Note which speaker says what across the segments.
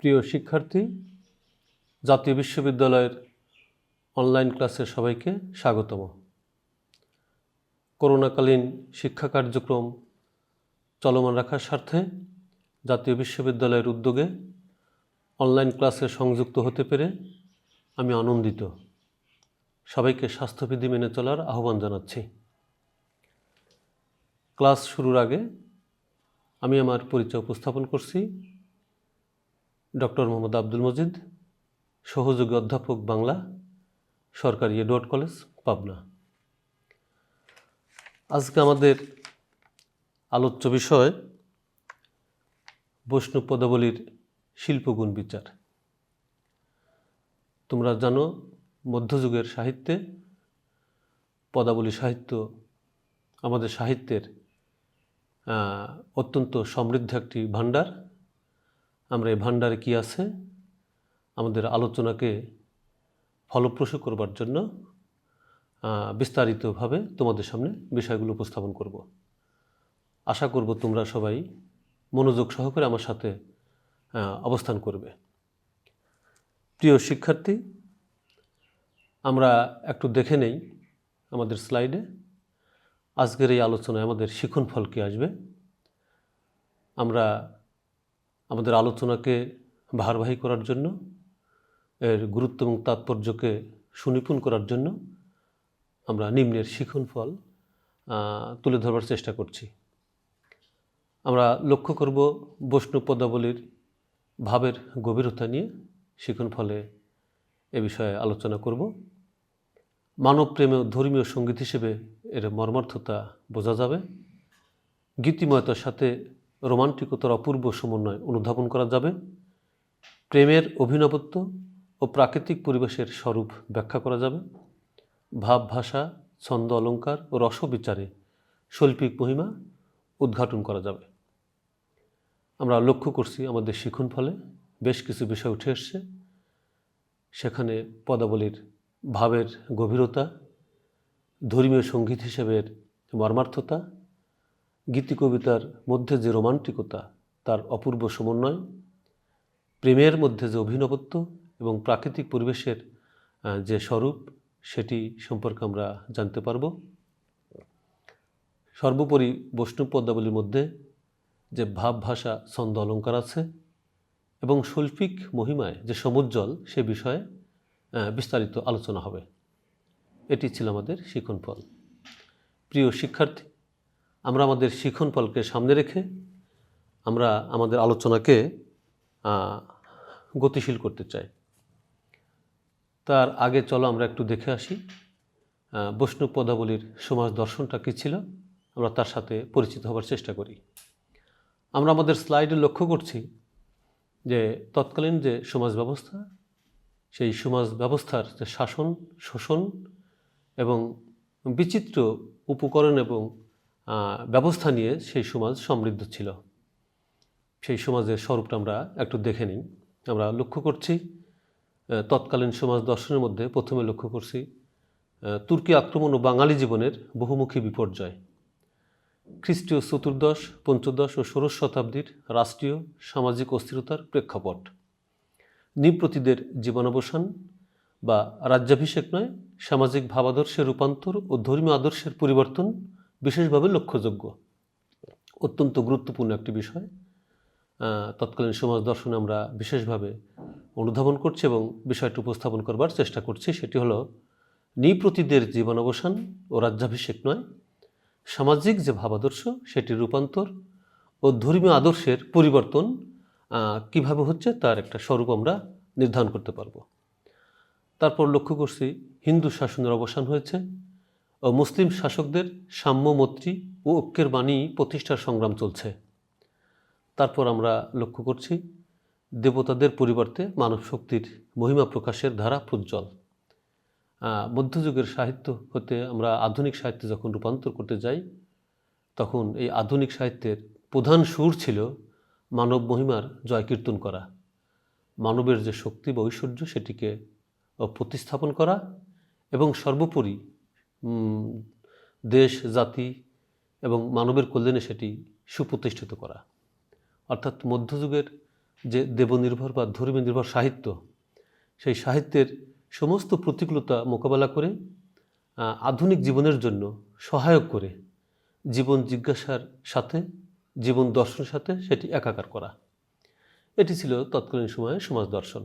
Speaker 1: প্রিয় শিক্ষার্থী, জাতীয় বিশ্ববিদ্যালয়ের অনলাইন ক্লাসে সবাইকে স্বাগতম। করোনাকালীন শিক্ষা কার্যক্রম চলমান রাখার স্বার্থে জাতীয় বিশ্ববিদ্যালয়ের উদ্যোগে অনলাইন ক্লাসে সংযুক্ত হতে পেরে আমি আনন্দিত। সবাইকে স্বাস্থ্যবিধি মেনে চলার আহ্বান জানাচ্ছি। ক্লাস শুরুর আগে আমি আমার পরিচয় উপস্থাপন করছি। ডক্টর মোহাম্মদ আব্দুল মজিদ, সহযোগী অধ্যাপক বাংলা, সরকারি এডওয়ার্ড কলেজ, পাবনা। আজকে আমাদের আলোচ্য বিষয় বৈষ্ণব পদাবলীর শিল্পগুণ বিচার। তোমরা জানো, মধ্যযুগের সাহিত্যে পদাবলী সাহিত্য আমাদের সাহিত্যের অত্যন্ত সমৃদ্ধ একটি ভাণ্ডার। আমরা এই ভাণ্ডারে কী আছে আমাদের আলোচনাকে ফলপ্রসূ করবার জন্য বিস্তারিতভাবে তোমাদের সামনে বিষয়গুলো উপস্থাপন করব। আশা করব তোমরা সবাই মনোযোগ সহকারে আমার সাথে অবস্থান করবে। প্রিয় শিক্ষার্থী, আমরা একটু দেখে নেই আমাদের স্লাইডে আজকের এই আলোচনায় আমাদের শিখন ফল কী আসবে। আমরা আমাদের আলোচনাকে ভারবাহী করার জন্য, এর গুরুত্ব এবং তাৎপর্যকে সুনিপুণ করার জন্য আমরা নিম্নের শিখন ফল তুলে ধরবার চেষ্টা করছি। আমরা লক্ষ্য করব বৈষ্ণব পদাবলীর ভাবের গভীরতা নিয়ে শিখন ফলে এ বিষয়ে আলোচনা করব। মানব প্রেমে ধর্মীয় সঙ্গীত হিসেবে এর মর্মার্থতা বোঝা যাবে। গীতিময়তার সাথে রোমান্টিকতার অপূর্ব সমন্বয় অনুধাবন করা যাবে। প্রেমের অভিনবত্ব ও প্রাকৃতিক পরিবেশের স্বরূপ ব্যাখ্যা করা যাবে। ভাব, ভাষা, ছন্দ, অলঙ্কার ও রস বিচারে শৈল্পিক মহিমা উদ্ঘাটন করা যাবে। আমরা লক্ষ্য করছি আমাদের শিখন ফলে বেশ কিছু বিষয় উঠে এসছে। সেখানে পদাবলীর ভাবের গভীরতা, ধর্মীয় সঙ্গীত হিসেবের মর্মার্থতা, গীতি কবিতার মধ্যে যে রোমান্টিকতা তার অপূর্ব সমন্বয়, প্রেমের মধ্যে যে অভিনবত্ব এবং প্রাকৃতিক পরিবেশের যে স্বরূপ সেটি সম্পর্কে আমরা জানতে পারব। সর্বোপরি বৈষ্ণব পদাবলীর মধ্যে যে ভাব, ভাষা, ছন্দ, অলঙ্কার আছে এবং শৈল্পিক মহিমায় যে সমুজ্জ্বল সে বিষয়ে বিস্তারিত আলোচনা হবে। এটি ছিল আমাদের শিখন ফল। প্রিয় শিক্ষার্থী, আমরা আমাদের শিখন ফলকে সামনে রেখে আমরা আমাদের আলোচনাকে গতিশীল করতে চাই। তার আগে চলো আমরা একটু দেখে আসি বৈষ্ণব পদাবলীর সমাজ দর্শনটা কী ছিল। আমরা তার সাথে পরিচিত হবার চেষ্টা করি। আমরা আমাদের স্লাইডে লক্ষ্য করছি যে তৎকালীন যে সমাজ ব্যবস্থা, সেই সমাজ ব্যবস্থার যে শাসন, শোষণ এবং বিচিত্র উপকরণ এবং ব্যবস্থা নিয়ে সেই সমাজ সমৃদ্ধ ছিল। সেই সমাজের স্বরূপটা আমরা একটু দেখে নিই। আমরা লক্ষ্য করছি তৎকালীন সমাজ দর্শনের মধ্যে প্রথমে লক্ষ্য করছি তুর্কি আক্রমণ ও বাঙালি জীবনের বহুমুখী বিপর্যয়। খ্রিস্টীয় চতুর্দশ, পঞ্চদশ ও ষোড়শ শতাব্দীর রাষ্ট্রীয় সামাজিক অস্থিরতার প্রেক্ষাপট, নৃপতিদের জীবনাবসান বা রাজ্যাভিষেক নয়, সামাজিক ভাবাদর্শের রূপান্তর ও ধর্মীয় আদর্শের পরিবর্তন বিশেষভাবে লক্ষ্যযোগ্য। অত্যন্ত গুরুত্বপূর্ণ একটি বিষয় তৎকালীন সমাজ দর্শনে আমরা বিশেষভাবে অনুধাবন করছি এবং বিষয়টি উপস্থাপন করবার চেষ্টা করছি। সেটি হলো নৃপতিদের জীবনাবসান ও রাজ্যাভিষেক নয়, সামাজিক যে ভাবাদর্শ সেটির রূপান্তর ও ধর্মীয় আদর্শের পরিবর্তন কিভাবে হচ্ছে তার একটা স্বরূপ আমরা নির্ধারণ করতে পারব। তারপর লক্ষ্য করছি হিন্দু শাসনের অবসান হয়েছে ও মুসলিম শাসকদের সাম্য, মৈত্রী ও ঐক্যের বাণী প্রতিষ্ঠার সংগ্রাম চলছে। তারপর আমরা লক্ষ্য করছি দেবতাদের পরিবর্তে মানব শক্তির মহিমা প্রকাশের ধারা প্রজ্জ্বল। মধ্যযুগের সাহিত্য হতে আমরা আধুনিক সাহিত্যে যখন রূপান্তর করতে যাই তখন এই আধুনিক সাহিত্যের প্রধান সুর ছিল মানব মহিমার জয় কীর্তন করা, মানবের যে শক্তি বা ঐশ্বর্য সেটিকে প্রতিস্থাপন করা এবং সর্বোপরি দেশ, জাতি এবং মানবের কল্যাণে সেটি সুপ্রতিষ্ঠিত করা। অর্থাৎ মধ্যযুগের যে দেবনির্ভর বা ধর্মীয় নির্ভর সাহিত্য, সেই সাহিত্যের সমস্ত প্রতিকূলতা মোকাবেলা করে আধুনিক জীবনের জন্য সহায়ক করে জীবন জিজ্ঞাসার সাথে, জীবন দর্শনের সাথে সেটি একাকার করা, এটি ছিল তৎকালীন সময়ে সমাজ দর্শন।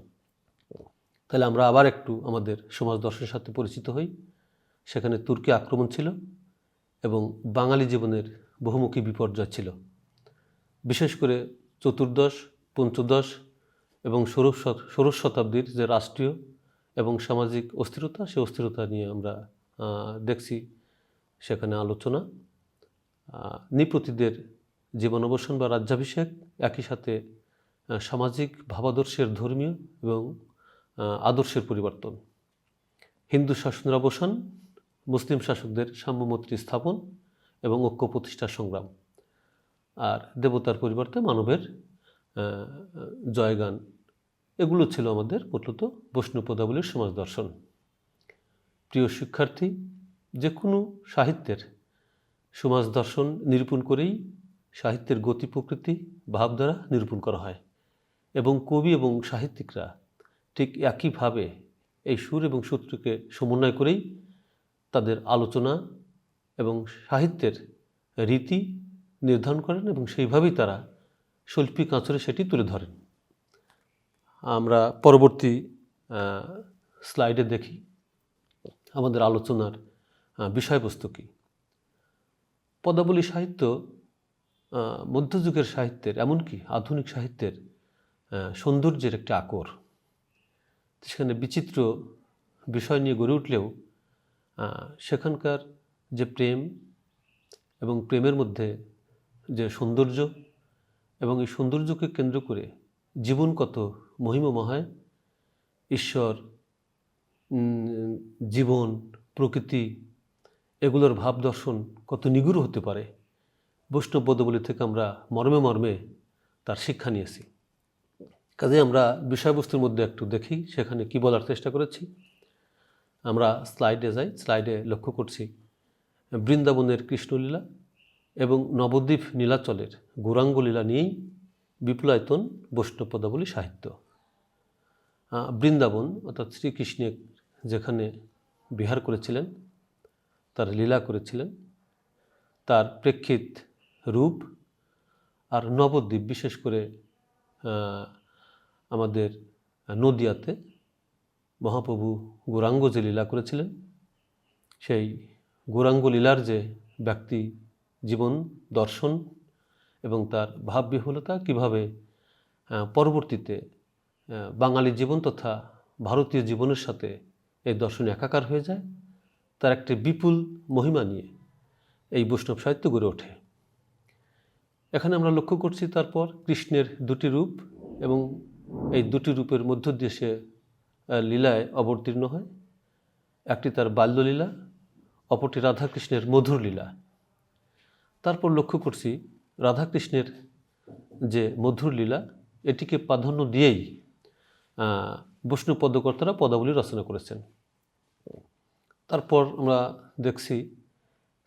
Speaker 1: তাহলে আমরা আবার একটু আমাদের সমাজ দর্শনের সাথে পরিচিত হই। সেখানে তুর্কি আক্রমণ ছিল এবং বাঙালি জীবনের বহুমুখী বিপর্যয় ছিল। বিশেষ করে চতুর্দশ, পঞ্চদশ এবং ষোড়শ শতাব্দীর যে রাষ্ট্রীয় এবং সামাজিক অস্থিরতা, সেই অস্থিরতা নিয়ে আমরা দেখছি সেখানে আলোচনা। নৃপতিদের জীবনাবসান বা রাজ্যাভিষেক, একই সাথে সামাজিক ভাবাদর্শের ধর্মীয় এবং আদর্শের পরিবর্তন, হিন্দু শাসনের অবসান, মুসলিম শাসকদের সাম্যমৈত্রী স্থাপন এবং ঐক্য প্রতিষ্ঠার সংগ্রাম, আর দেবতার পরিবর্তে মানবের জয়গান, এগুলো ছিল আমাদের মূলত বৈষ্ণব পদাবলীর সমাজ দর্শন। প্রিয় শিক্ষার্থী, যে কোনো সাহিত্যের সমাজ দর্শন নিরূপণ করেই সাহিত্যের গতি প্রকৃতি ভাবধারা নিরূপণ করা হয় এবং কবি এবং সাহিত্যিকরা ঠিক একইভাবে এই সুর এবং সূত্রকে সমন্বয় করেই তাদের আলোচনা এবং সাহিত্যের রীতি নির্ধারণ করেন এবং সেইভাবেই তারা শৈল্পিক আঁচড়ে সেটি তুলে ধরেন। আমরা পরবর্তী স্লাইডে দেখি আমাদের আলোচনার বিষয়বস্তু কী। পদাবলী সাহিত্য মধ্যযুগের সাহিত্যের, এমনকি আধুনিক সাহিত্যের সৌন্দর্যের একটি আকর। সেখানে বিচিত্র বিষয় নিয়ে গড়ে উঠলেও সেখানকার যে প্রেম এবং প্রেমের মধ্যে যে সৌন্দর্য এবং এই সৌন্দর্যকে কেন্দ্র করে জীবন কত মহিমময় হয়, ঈশ্বর, জীবন, প্রকৃতি, এগুলোর ভাব দর্শন কত নিগুড় হতে পারে, বৈষ্ণব পদাবলী থেকে আমরা মর্মে মর্মে তার শিক্ষা নিয়েছি। কাজে আমরা বিষয়বস্তুর মধ্যে একটু দেখি সেখানে কি বলার চেষ্টা করেছি। আমরা স্লাইডে যাই। স্লাইডে লক্ষ্য করছি বৃন্দাবনের কৃষ্ণলীলা এবং নবদ্বীপ নীলাচলের গৌরাঙ্গ লীলা নিয়েই বিপুলায়তন বৈষ্ণব পদাবলী সাহিত্য। বৃন্দাবন অর্থাৎ শ্রীকৃষ্ণের যেখানে বিহার করেছিলেন, তার লীলা করেছিলেন, তার প্রেক্ষিত রূপ, আর নবদ্বীপ বিশেষ করে আমাদের নদিয়াতে মহাপ্রভু গৌরাঙ্গ যে লীলা করেছিলেন, সেই গৌরাঙ্গ লীলার যে ব্যক্তি জীবন দর্শন এবং তার ভাববিহ্বলতা কীভাবে পরবর্তীতে বাঙালি জীবন তথা ভারতীয় জীবনের সাথে এই দর্শন একাকার হয়ে যায়, তার একটি বিপুল মহিমা নিয়ে এই বৈষ্ণব সাহিত্য গড়ে ওঠে। এখানে আমরা লক্ষ্য করছি তারপর কৃষ্ণের দুটি রূপ এবং এই দুটি রূপের মধ্য দিয়ে সে লীলায় অবতীর্ণ হয়। একটি তার বাল্যলীলা, অপরটি রাধাকৃষ্ণের মধুর লীলা। তারপর লক্ষ্য করছি রাধাকৃষ্ণের যে মধুর লীলা, এটিকে প্রাধান্য দিয়েই বৈষ্ণব পদকর্তারা পদাবলী রচনা করেছেন। তারপর আমরা দেখছি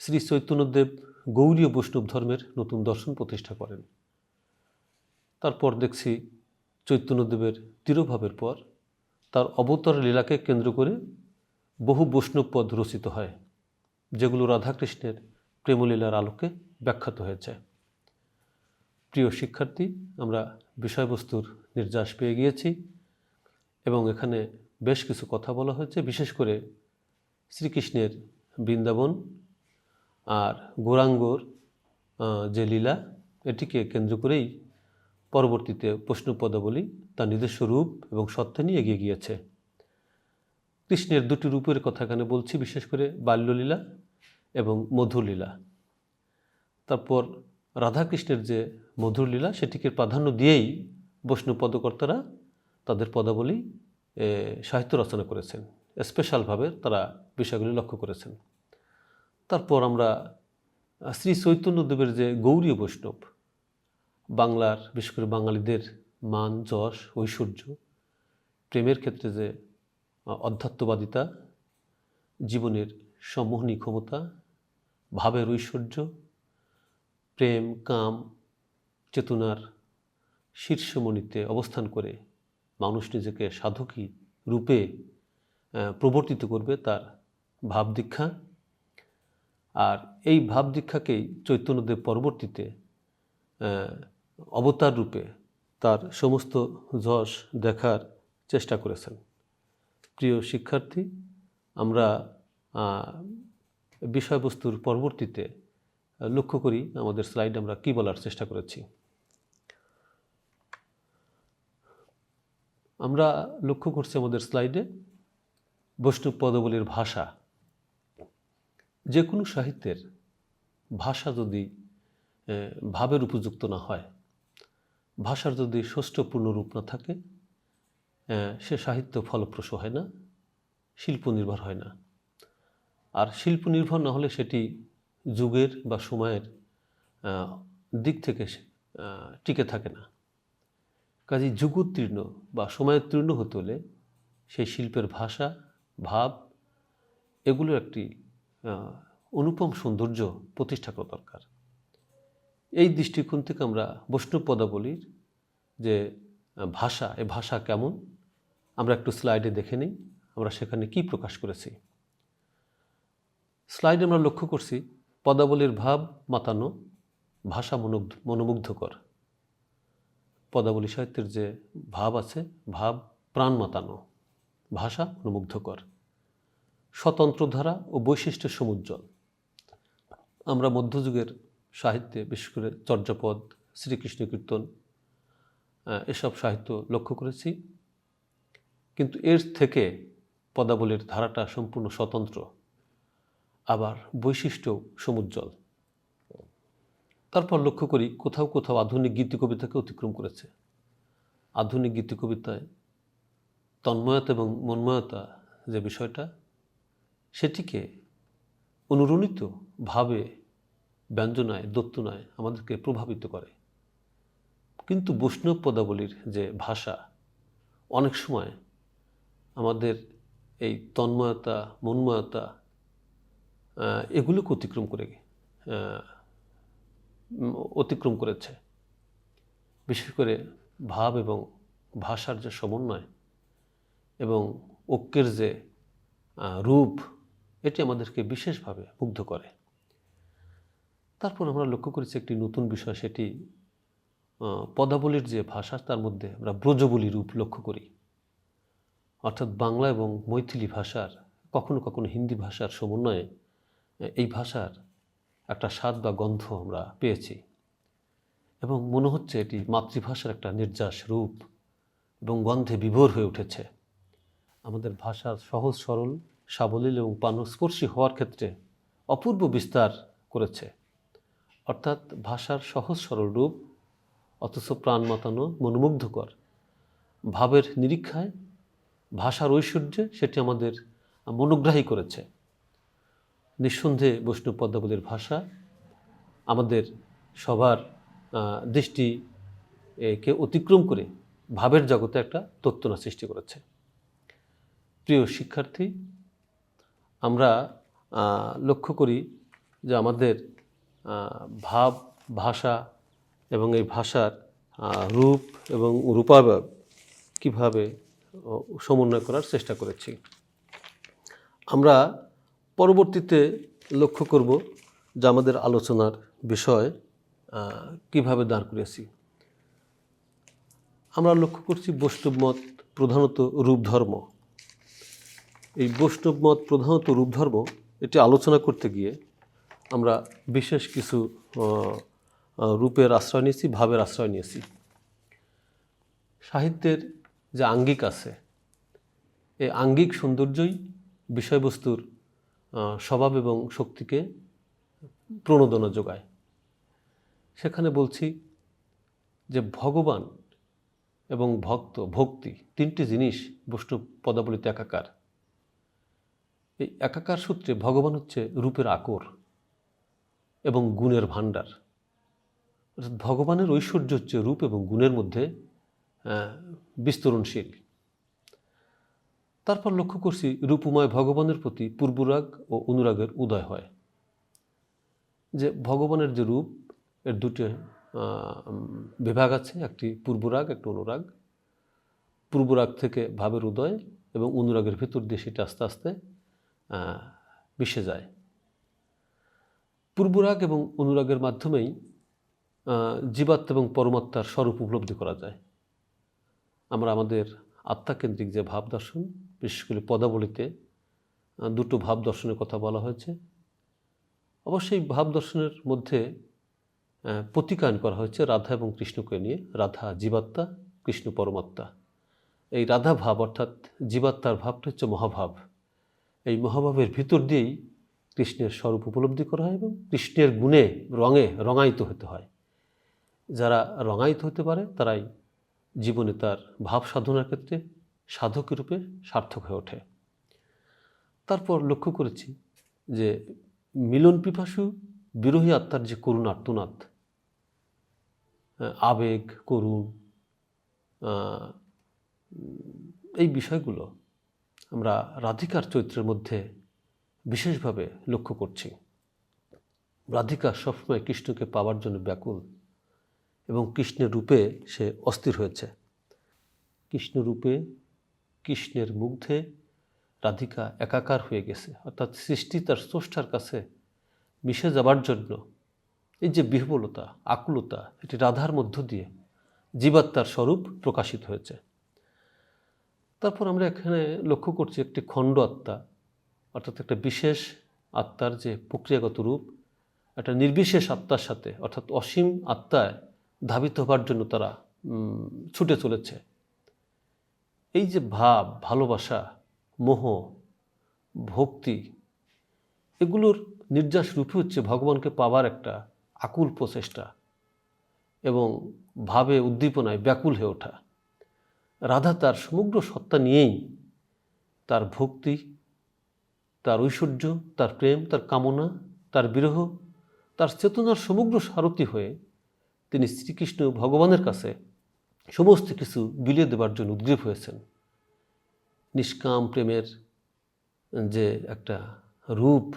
Speaker 1: শ্রী চৈতন্যদেব গৌড়ীয় বৈষ্ণব ধর্মের নতুন দর্শন প্রতিষ্ঠা করেন। তারপর দেখছি চৈতন্যদেবের তিরোভাবের পর তার অবতার লীলাকে কেন্দ্র করে বহু বৈষ্ণব পদ রচিত হয়, যেগুলো রাধাকৃষ্ণের প্রেমলীলার আলোকে ব্যাখ্যাত হয়েছে। প্রিয় শিক্ষার্থী, আমরা বিষয়বস্তুর নির্যাস পেয়ে গিয়েছি এবং এখানে বেশ কিছু কথা বলা হয়েছে, বিশেষ করে শ্রীকৃষ্ণের বৃন্দাবন আর গৌরাঙ্গর যে লীলা, এটিকে কেন্দ্র করেই পরবর্তীতে বৈষ্ণব পদাবলী তার নিজস্ব রূপ এবং সত্তা নিয়ে এগিয়ে গিয়েছে। কৃষ্ণের দুটি রূপের কথা এখানে বলছি, বিশেষ করে বাল্যলীলা এবং মধুর লীলা। তারপর রাধাকৃষ্ণের যে মধুর লীলা, সেটিকে প্রাধান্য দিয়েই বৈষ্ণব পদকর্তারা তাদের পদাবলী সাহিত্য রচনা করেছেন, স্পেশালভাবে তারা বিষয়গুলি লক্ষ্য করেছেন। তারপর আমরা শ্রী চৈতন্যদেবের যে গৌড়ীয় বৈষ্ণব, বাংলার বিশেষ করে বাঙালিদের মান, যশ, ঐশ্বর্য, প্রেমের ক্ষেত্রে যে অধ্যাত্মবাদিতা, জীবনের সম্মোহনী ক্ষমতা, ভাবের ঐশ্বর্য, প্রেম, কাম, চেতনার শীর্ষমণিতে অবস্থান করে মানুষ নিজেকে সাধকী রূপে প্রবর্তিত করবে, তার ভাব দীক্ষা। আর এই ভাব দীক্ষাকেই চৈতন্যদেব পরবর্তীতে অবতার রূপে তার সমস্ত যশ দেখার চেষ্টা করেছেন। প্রিয় শিক্ষার্থী, আমরা বিষয়বস্তুর পরবর্তীতে লক্ষ্য করি আমাদের স্লাইডে আমরা কি বলার চেষ্টা করেছি। আমরা লক্ষ্য করছি আমাদের স্লাইডে বৈষ্ণব পদাবলীর ভাষা। যে কোনো সাহিত্যের ভাষা যদি ভাবের উপযুক্ত না হয়, ভাষার যদি ষষ্ঠপূর্ণ রূপ না থাকে, সে সাহিত্য ফলপ্রসূ হয় না, শিল্প নির্ভর হয় না। আর শিল্প নির্ভর না হলে সেটি যুগের বা সময়ের দিক থেকে টিকে থাকে না। কাজেই যুগোত্তীর্ণ বা সময়োত্তীর্ণ হতে হলে সেই শিল্পের ভাষা, ভাব, এগুলোর একটি অনুপম সৌন্দর্য প্রতিষ্ঠা করা দরকার। এই দৃষ্টিকোণ থেকে আমরা বৈষ্ণব পদাবলীর যে ভাষা, এই ভাষা কেমন আমরা একটু স্লাইডে দেখে নিই আমরা সেখানে কি প্রকাশ করেছি। স্লাইডে আমরা লক্ষ্য করছি পদাবলীর ভাব মাতানো, ভাষা মনোমুগ্ধকর। পদাবলী সাহিত্যের যে ভাব আছে, ভাব প্রাণ মাতানো, ভাষা মনোমুগ্ধকর, স্বতন্ত্র ধারা ও বৈশিষ্ট্যের সমুজ্জ্বল। আমরা মধ্যযুগের সাহিত্যে বিশেষ করে চর্যাপদ, শ্রীকৃষ্ণ কীর্তন, এসব সাহিত্য লক্ষ্য করেছি, কিন্তু এর থেকে পদাবলীর ধারাটা সম্পূর্ণ স্বতন্ত্র, আবার বৈশিষ্ট্য সমুজ্জ্বল। তারপর লক্ষ্য করি কোথাও কোথাও আধুনিক গীতিকবিতাকে অতিক্রম করেছে। আধুনিক গীতিকবিতায় তন্ময়তা এবং মন্ময়তা যে বিষয়টা, সেটিকে অনুরণিত ভাবে ব্যঞ্জনায়, দোত্তনায় আমাদেরকে প্রভাবিত করে। কিন্তু বৈষ্ণব পদাবলীর যে ভাষা অনেক সময় আমাদের এই তন্ময়তা, মন্ময়তা এগুলোকে অতিক্রম করেছে। বিশেষ করে ভাব এবং ভাষার যে সমন্বয় এবং ঐক্যের যে রূপ, এটি আমাদেরকে বিশেষভাবে মুগ্ধ করে। তারপর আমরা লক্ষ্য করেছি একটি নতুন বিষয়, সেটি পদাবলীর যে ভাষা তার মধ্যে আমরা ব্রজবলী রূপ লক্ষ্য করি। অর্থাৎ বাংলা এবং মৈথিলি ভাষার, কখনো কখনো হিন্দি ভাষার সমন্বয়ে এই ভাষার একটা স্বাদ বা গন্ধ আমরা পেয়েছি এবং মনে হচ্ছে এটি মাতৃভাষার একটা নির্যাস রূপ এবং গন্ধে বিভোর হয়ে উঠেছে। আমাদের ভাষার সহজ সরল, সাবলীল এবং প্রাণস্পর্শী হওয়ার ক্ষেত্রে অপূর্ব বিস্তার করেছে। অর্থাৎ ভাষার সহজ সরল রূপ অথচ প্রাণ মাতানো, মনোমুগ্ধকর ভাবের নিরীক্ষায়, ভাষার ঐশ্বর্যে সেটি আমাদের মনোগ্রাহী করেছে। নিঃসন্দেহে বৈষ্ণব পদাবলীর ভাষা আমাদের সবার দৃষ্টিকে অতিক্রম করে ভাবের জগতে একটা দোত্তনা সৃষ্টি করেছে। প্রিয় শিক্ষার্থী, আমরা লক্ষ্য করি যে আমাদের ভাব, ভাষা এবং এই ভাষার রূপ এবং রূপায়ণ কীভাবে সমন্বয় করার চেষ্টা করেছি। আমরা পরবর্তীতে লক্ষ্য করব যে আমাদের আলোচনার বিষয় কিভাবে দাঁড় করিয়েছি। আমরা লক্ষ্য করছি বৈষ্ণব মত প্রধানত রূপধর্ম। এই বৈষ্ণব মত প্রধানত রূপধর্ম, এটি আলোচনা করতে গিয়ে আমরা বিশেষ কিছু রূপের আশ্রয় নিয়েছি, ভাবের আশ্রয় নিয়েছি। সাহিত্যের যে আঙ্গিক আছে, এই আঙ্গিক সৌন্দর্যই বিষয়বস্তুর স্বভাব এবং শক্তিকে প্রণোদনা যোগায়। সেখানে বলছি যে ভগবান এবং ভক্তি তিনটি জিনিস বৈষ্ণব পদাবলীতে একাকার। এই একাকার সূত্রে ভগবান হচ্ছে রূপের আকর এবং গুণের ভাণ্ডার। অর্থাৎ ভগবানের ঐশ্বর্য হচ্ছে রূপ এবং গুণের মধ্যে বিস্তরণশীল। তারপর লক্ষ্য করছি রূপময় ভগবানের প্রতি পূর্বরাগ ও অনুরাগের উদয় হয়। যে ভগবানের যে রূপ, এর দুটি বিভাগ আছে, একটি পূর্বরাগ, একটি অনুরাগ। পূর্বরাগ থেকে ভাবের উদয় এবং অনুরাগের ভিতর দিয়ে সেটা আস্তে আস্তে মিশে যায়। পূর্বরাগ এবং অনুরাগের মাধ্যমেই জীবাত্মা এবং পরমাত্মার স্বরূপ উপলব্ধি করা যায়। আমরা আমাদের আত্মাকেন্দ্রিক যে ভাব দর্শন, বিশেষ করে পদাবলিতে দুটো ভাব দর্শনের কথা বলা হয়েছে। অবশ্যই ভাব দর্শনের মধ্যে প্রতিকায়ন করা হয়েছে রাধা এবং কৃষ্ণকে নিয়ে। রাধা জীবাত্মা, কৃষ্ণ পরমাত্মা। এই রাধা ভাব অর্থাৎ জীবাত্মার ভাবটা হচ্ছে মহাভাব। এই মহাভাবের ভিতর দিয়েই কৃষ্ণের স্বরূপ উপলব্ধি করা হয় এবং কৃষ্ণের গুণে রঙে রঙায়িত হতে হয়। যারা রঙায়িত হতে পারে তারাই জীবনে তার ভাব সাধনার ক্ষেত্রে সাধকের রূপে সার্থক হয়ে ওঠে। তারপর লক্ষ্য করেছি যে মিলন পিপাসু বিরোহী আত্মার যে করুণ আর্তনাদ, আবেগ, করুণ, এই বিষয়গুলো আমরা রাধিকার চরিত্রের মধ্যে বিশেষভাবে লক্ষ্য করছি। রাধিকা সবসময় কৃষ্ণকে পাওয়ার জন্য ব্যাকুল এবং কৃষ্ণের রূপে সে অস্থির হয়েছে। কৃষ্ণ রূপে, কৃষ্ণের মুগ্ধে রাধিকা একাকার হয়ে গেছে। অর্থাৎ সৃষ্টি তার স্রষ্টার কাছে মিশে যাবার জন্য এই যে বিহ্বলতা, আকুলতা, এটি রাধার মধ্য দিয়ে জীবাত্মার স্বরূপ প্রকাশিত হয়েছে। তারপর আমরা এখানে লক্ষ্য করছি একটি খণ্ড আত্মা, অর্থাৎ একটা বিশেষ আত্মার যে প্রক্রিয়াগত রূপ একটা নির্বিশেষ আত্মার সাথে, অর্থাৎ অসীম আত্মায় ধাবিত হবার জন্য তারা ছুটে চলেছে। এই যে ভাব, ভালোবাসা, মোহ, ভক্তি, এগুলোর নির্যাস রূপই হচ্ছে ভগবানকে পাওয়ার একটা আকুল প্রচেষ্টা এবং ভাবে উদ্দীপনায় ব্যাকুল হয়ে ওঠা। রাধা তার সমগ্র সত্তা নিয়েই তার ভক্তি, তার ঐশ্বর্য, তার প্রেম, তার কামনা, তার বিরহ, তার চেতনার সমগ্র সারথি হয়ে তিনি শ্রীকৃষ্ণ ভগবানের কাছে সমস্ত কিছু বিলিয়ে দেবার জন্য উদ্গ্রীব হয়েছেন। নিষ্কাম প্রেমের যে একটা রূপ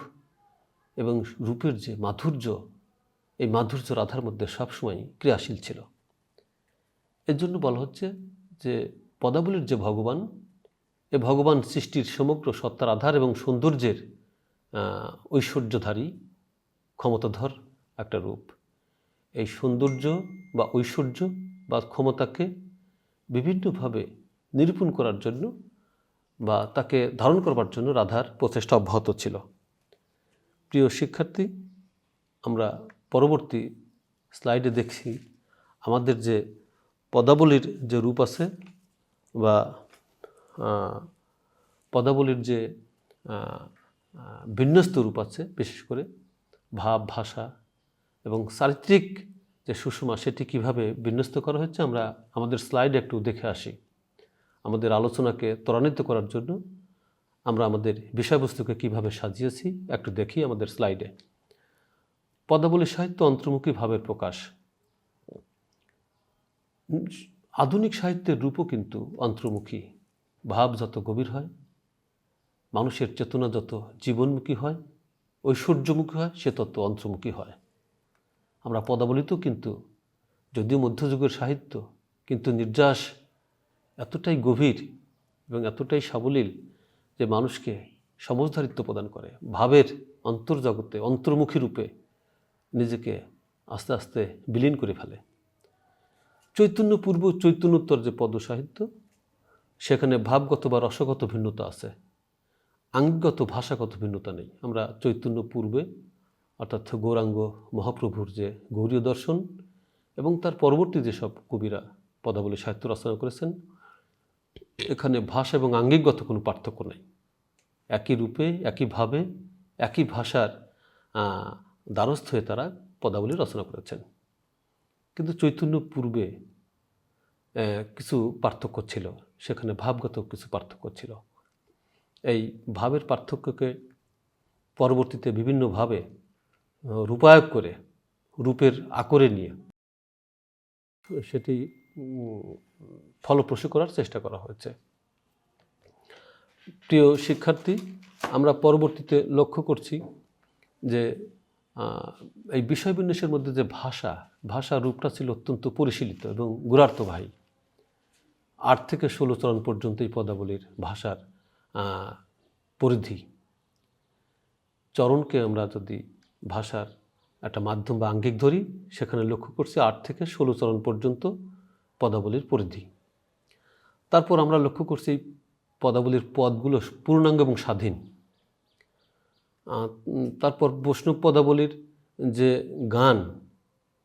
Speaker 1: এবং রূপের যে মাধুর্য, এই মাধুর্য রাধার মধ্যে সবসময় ক্রিয়াশীল ছিল। এর জন্য বলা হচ্ছে যে পদাবলীর যে ভগবান, এ ভগবান সৃষ্টির সমগ্র সত্তার আধার এবং সৌন্দর্যের ঐশ্বর্যধারী ক্ষমতাধর একটা রূপ। এই সৌন্দর্য বা ঐশ্বর্য বা ক্ষমতাকে বিভিন্নভাবে নিরূপণ করার জন্য বা তাকে ধারণ করবার জন্য রাধার প্রচেষ্টা অব্যাহত ছিল। প্রিয় শিক্ষার্থী, আমরা পরবর্তী স্লাইডে দেখছি আমাদের যে পদাবলীর যে রূপ আছে বা পদাবলীর যে বিন্যস্ত রূপ আছে, বিশেষ করে ভাব, ভাষা এবং চারিত্রিক যে সুষমা, সেটি কিভাবে বিন্যস্ত করা হচ্ছে আমরা আমাদের স্লাইডে একটু দেখে আসি। আমাদের আলোচনাকে ত্বরান্বিত করার জন্য আমরা আমাদের বিষয়বস্তুকে কিভাবে সাজিয়েছি একটু দেখি আমাদের স্লাইডে। পদাবলী সাহিত্য অন্তর্মুখী ভাবের প্রকাশ। আধুনিক সাহিত্যের রূপও কিন্তু অন্তর্মুখী। ভাব যত গভীর হয়, মানুষের চেতনা যত জীবনমুখী হয়, ঐশ্বর্যমুখী হয়, সে তত অন্তর্মুখী হয়। আমরা পদাবলীতেও কিন্তু যদিও মধ্যযুগের সাহিত্য, কিন্তু নির্যাস এতটাই গভীর এবং এতটাই সাবলীল যে মানুষকে সমঝদারিত্ব প্রদান করে, ভাবের অন্তর্জগতে অন্তর্মুখী রূপে নিজেকে আস্তে আস্তে বিলীন করে ফেলে। চৈতন্য পূর্ব, চৈতন্যোত্তর যে পদ সাহিত্য, সেখানে ভাবগত বা রসগত ভিন্নতা আছে, আঙ্গিকগত ভাষাগত ভিন্নতা নেই। আমরা চৈতন্য পূর্বে অর্থাৎ গৌরাঙ্গ মহাপ্রভুর যে গৌরীয় দর্শন এবং তার পরবর্তী যেসব কবিরা পদাবলী সাহিত্য রচনা করেছেন, এখানে ভাষা এবং আঙ্গিকগত কোনো পার্থক্য নেই। একই রূপে, একইভাবে, একই ভাষার দ্বারস্থ হয়ে তারা পদাবলী রচনা করেছেন। কিন্তু চৈতন্য পূর্বে কিছু পার্থক্য ছিল, সেখানে ভাবগত কিছু পার্থক্য ছিল। এই ভাবের পার্থক্যকে পরবর্তীতে বিভিন্নভাবে রূপায়ক করে, রূপের আকরে নিয়ে সেটি ফলপ্রসূ করার চেষ্টা করা হয়েছে। প্রিয় শিক্ষার্থী, আমরা পরবর্তীতে লক্ষ্য করছি যে এই বিষয় বিন্যাসের মধ্যে যে ভাষা রূপটা ছিল অত্যন্ত পরিশীলিত এবং গুরার্থবাহী। 8 থেকে 16 চরণ পর্যন্ত এই পদাবলীর ভাষার পরিধি। চরণকে আমরা যদি ভাষার একটা মাধ্যম বা আঙ্গিক ধরি, সেখানে লক্ষ্য করছি 8 থেকে 16 চরণ পর্যন্ত পদাবলীর পরিধি। তারপর আমরা লক্ষ্য করছি এই পদাবলীর পদগুলো পূর্ণাঙ্গ এবং স্বাধীন। তারপর বৈষ্ণব পদাবলীর যে গান,